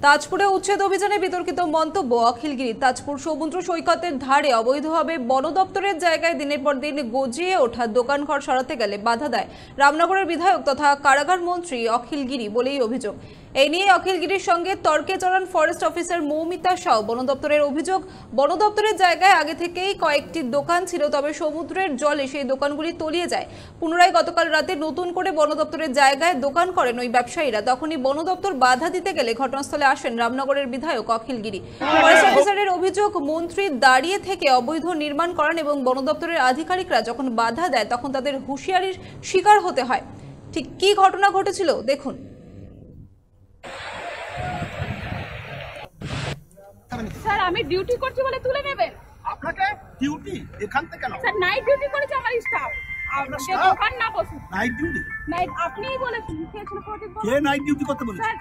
তাজপুরে উচ্ছেদ অভিযানে বিতর্কিত মন্তব্য অখিলগিরি। তাজপুর সমুদ্র সৈকতের ধারে অবৈধভাবে বন দপ্তরের জায়গায় দিনের পর দিন গজিয়ে ওঠা দোকানঘর সরাতে গেলে বাধা দেয় রামনগরের বিধায়ক তথা কারাগার মন্ত্রী অখিলগিরি বলেই অভিযোগ। এই নিয়ে অখিলগিরির সঙ্গে তর্কে জড়ান ফরেস্ট অফিসার মৌমিতা সাউ। বন দপ্তরের অভিযোগ, বন দপ্তরের জায়গায় আগে থেকেই কয়েকটি দোকান ছিল, তবে সমুদ্রের জলে সেই দোকানগুলি তলিয়ে যায়। পুনরায় গতকাল রাতে নতুন করে বন দপ্তরের জায়গায় দোকান করেন ওই ব্যবসায়ীরা। তখনই বন দপ্তর বাধা দিতে গেলে ঘটনাস্থলে আসেন রামনগরের বিধায়ক অখিলগিরি। ফরেস্ট অফিসারের অভিযোগ, মন্ত্রী দাঁড়িয়ে থেকে অবৈধ নির্মাণ করেন এবং বন দপ্তরের আধিকারিকরা যখন বাধা দেয় তখন তাদের হুঁশিয়ারির শিকার হতে হয়। ঠিক কি ঘটনা ঘটেছিল দেখুন। স্যার, আমি ডিউটি করছি বলে তুলে নেবেন? আপনাকে ডিউটি এখান থেকে কেন? স্যার, নাইট ডিউটি করেছে আমার স্টাফ। আপনাকে দোকান না বসে নাইট ডিউটি? নাইট আপনিই বলেছেন। কে নাইট ডিউটি করতে বলেছে? স্যার,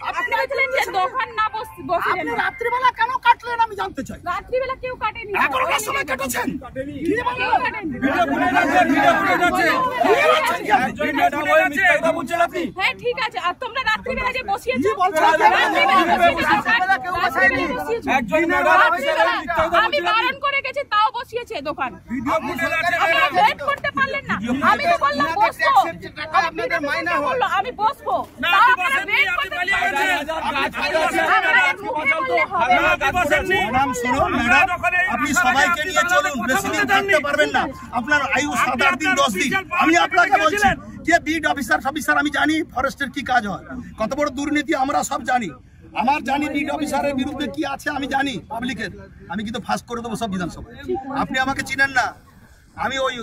আপনি বলেছিলেন যে দোকান না বসে আপনি রাত্রিবেলা কেন কাটলেন আমি জানতে চাই। রাত্রিবেলা কেউ কাটেনি। 11টার সময় কেটেছেন? কি বলেন? হ্যাঁ, ঠিক আছে। আর তোমরা রাত্রিবেলা যে বসিয়েছো, আমি বারণ করে গেছি তাও বসিয়েছে দোকান। ওয়েট করতে পারলেন না? আমি তো বললাম বসবো, আমি বসবো। আপনি সবাইকে নিয়ে চলুন, বেশি দিন থাকতে পারবেন না। আপনার আয়ু 7-8 দিন 10 দিন। আমি আপনাকে বলছি যে বিড অফিসার আমি জানি ফরেস্টের কি কাজ হয়, কত বড় দুর্নীতি আমরা সব জানি। আমার জানি বিড অফিসারের বিরুদ্ধে কি আছে আমি জানি পাবলিকের। আমি কিন্তু ফাঁস করে দেবো সব বিধানসভায়। আপনি আমাকে চিনেন না। আমি ওই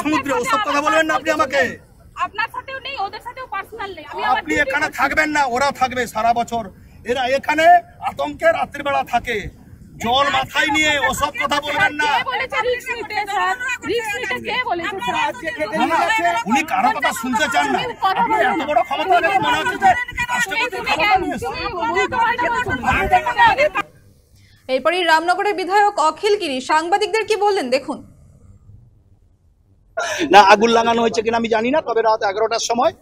সমুদ্রে ওসব কথা বলবেন না আপনি আমাকে। আপনার সাথেও নেই, ওদের সাথেও পার্সোনাল নেই। আপনি এখানে থাকবেন না, ওরা থাকবে সারা বছর। এরা এখানে আতঙ্কে রাত্রিবেলা থাকে, জল মাথায় নিয়ে ওসব কথা বলবেন না। উনি কারো কথা শুনতে চান না। আপনি এত বড় ক্ষমতা মনে হচ্ছে যে এরপরই রামনগরের বিধায়ক অখিলগিরি সাংবাদিকদের কি বললেন দেখুন। না, আগুন লাগানো হয়েছে কিনা আমি জানি না, তবে রাত 11টার সময়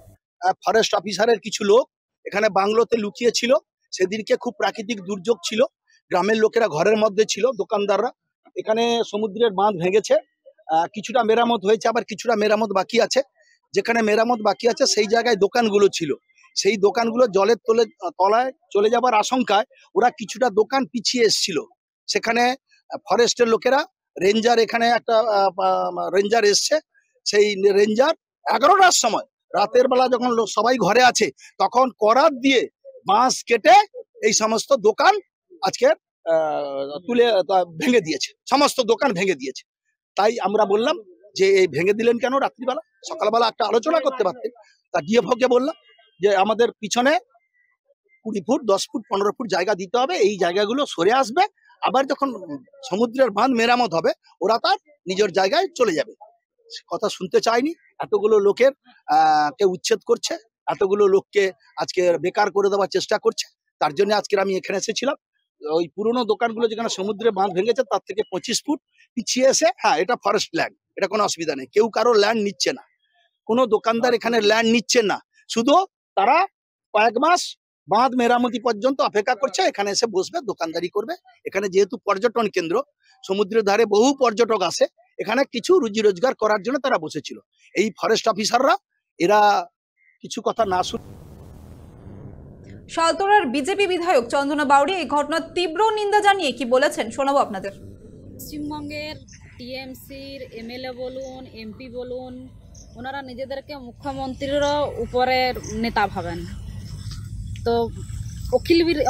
ফরেস্ট অফিসারের কিছু লোক এখানে বাংলোতে লুকিয়ে ছিল। সেদিনকে খুব প্রাকৃতিক দুর্যোগ ছিল, গ্রামের লোকেরা ঘরের মধ্যে ছিল, দোকানদাররা। এখানে সমুদ্রের বাঁধ ভেঙেছে, কিছুটা মেরামত হয়েছে, আবার কিছুটা মেরামত বাকি আছে। যেখানে মেরামত বাকি আছে সেই জায়গায় দোকানগুলো ছিল, সেই দোকানগুলো জলের তলায় চলে যাবার আশঙ্কায় ওরা কিছুটা দোকান পিছিয়ে এসছিল। সেখানে ফরেস্টের লোকেরা রেঞ্জার, এখানে একটা রেঞ্জার এসছে, সেই রেঞ্জার 11টার সময় রাতের বেলা যখন সবাই ঘরে আছে তখন করাত দিয়ে বাঁশ কেটে এই সমস্ত দোকান আজকে তুলে ভেঙে দিয়েছে, সমস্ত দোকান ভেঙে দিয়েছে। তাই আমরা বললাম যে এই ভেঙে দিলেন কেন রাত্রিবেলা? সকালবেলা একটা আলোচনা করতে পারতেন। তা ডিএফওকে বললাম যে আমাদের পিছনে 20 ফুট 10 ফুট 15 ফুট জায়গা দিতে হবে, এই জায়গাগুলো সরে আসবে, আবার যখন সমুদ্রের বাঁধ মেরামত হবে ওরা তার নিজের জায়গায় চলে যাবে। কথা শুনতে চায়নি, এতগুলো লোকের কে উচ্ছেদ করছে, এতগুলো লোককে আজকে বেকার করে দেওয়ার চেষ্টা করছে। তার জন্য আজকে আমি এখানে এসেছিলাম। ওই পুরোনো দোকানগুলো যেখানে সমুদ্রে বাঁধ ভেঙেছে তার থেকে 25 ফুট পিছিয়ে এসে, হ্যাঁ এটা ফরেস্ট ল্যান্ড, এটা কোনো অসুবিধা নেই, কেউ কারো ল্যান্ড নিচ্ছে না, কোনো দোকানদার এখানে ল্যান্ড নিচ্ছে না, শুধু তারা কয়েক মাস বাঁধ মেরামতি পর্যন্ত অপেক্ষা করছে, এখানে এসে বসবে, দোকানদারি করবে। এখানে যেহেতু পর্যটন কেন্দ্র, সমুদ্রের ধারে বহু পর্যটক আসে, এখানে কিছু রুজি রোজগার করার জন্য তারা বসেছিল। এই ফরেস্ট অফিসাররা এরা কিছু কথা না শুনে। শালতোড়ার বিজেপি বিধায়ক চন্দনা বাউরি এই ঘটনার তীব্র নিন্দা জানিয়ে কি বলেছেন শোনাবো আপনাদের। পশ্চিমবঙ্গের টিএমসির এমএলএ বলুন, এমপি বলুন, ওনারা নিজেদেরকে মুখ্যমন্ত্রীর উপরের নেতা ভাবেন। তো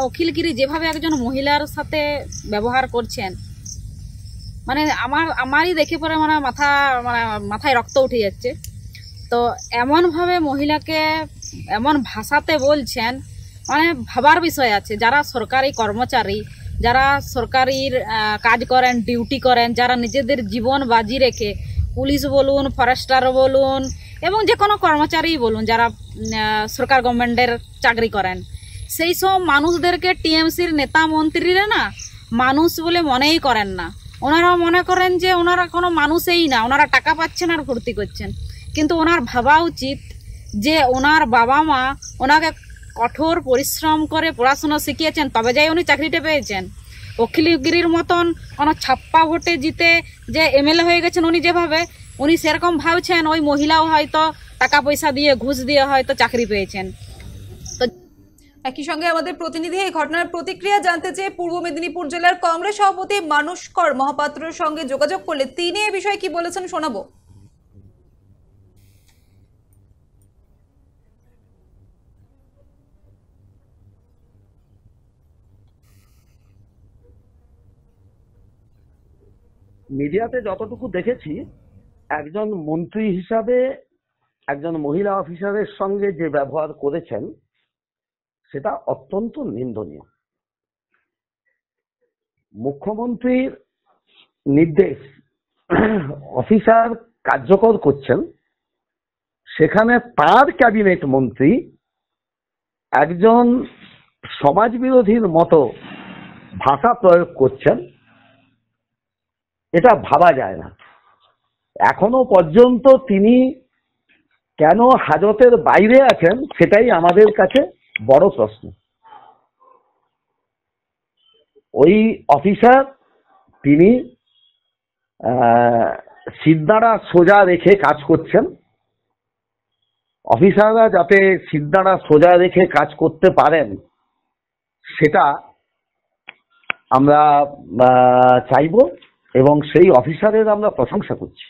অখিলগিরি যেভাবে একজন মহিলার সাথে ব্যবহার করছেন, মানে আমারই দেখে পরে মাথায় রক্ত উঠে যাচ্ছে। তো এমনভাবে মহিলাকে এমন ভাষাতে বলছেন, মানে ভাবার বিষয় আছে। যারা সরকারি কর্মচারী, যারা সরকারির কাজ করেন, ডিউটি করেন, যারা নিজেদের জীবন বাজি রেখে, পুলিশ বলুন, ফরেস্টার বলুন, এবং যে কোনো কর্মচারী বলুন যারা সরকার গভর্নমেন্টের চাকরি করেন, সেই সব মানুষদেরকে টিএমসির নেতা মন্ত্রীরা না মানুষ বলে মনেই করেন না। ওনারা মনে করেন যে ওনারা কোনো মানুষই না, ওনারা টাকা পাচ্ছেন আর ভর্তি করছেন। কিন্তু ওনার ভাবা উচিত যে ওনার বাবা মা ওনাকে কঠোর পরিশ্রম করে পড়াশোনা শিখিয়েছেন, তবে যাই উনি চাকরিটা পেয়েছেন। অখিলগিরির মতন কোনো ছাপ্পা ভোটে জিতে যে এমএলএ হয়ে গেছেন উনি, যেভাবে উনি সেরকম ভাবছেন ওই মহিলাও হয়তো টাকা পয়সা দিয়ে ঘুষ দিয়ে হয়তো চাকরি পেয়েছেন। একই সঙ্গে আমাদের প্রতিনিধি এই ঘটনার প্রতিক্রিয়া জানতে চেয়ে পূর্ব মেদিনীপুর জেলার কংগ্রেস সভাপতি মানসকর মহাপাত্রের সঙ্গে যোগাযোগ করলে তিনি এ বিষয়ে কি বলেছেন শোনাবো। মিডিয়াতে যতটুকু দেখেছি, একজন মন্ত্রী হিসাবে একজন মহিলা অফিসারের সঙ্গে যে ব্যবহার করেছেন সেটা অত্যন্ত নিন্দনীয়। মুখ্যমন্ত্রীর নির্দেশ অফিসার কার্যকর করছেন, সেখানে তার ক্যাবিনেট মন্ত্রী একজন সমাজ বিরোধীর মতো ভাষা প্রয়োগ করছেন, এটা ভাবা যায় না। এখনো পর্যন্ত তিনি কেন হাজতের বাইরে আছেন সেটাই আমাদের কাছে বড় প্রশ্ন। ওই অফিসার তিনি সিদ্ধারা সোজা রেখে কাজ করছেন। অফিসাররা যাতে সিদ্ধারা সোজা রেখে কাজ করতে পারেন সেটা আমরা চাইব এবং সেই অফিসারের আমরা প্রশংসা করছি।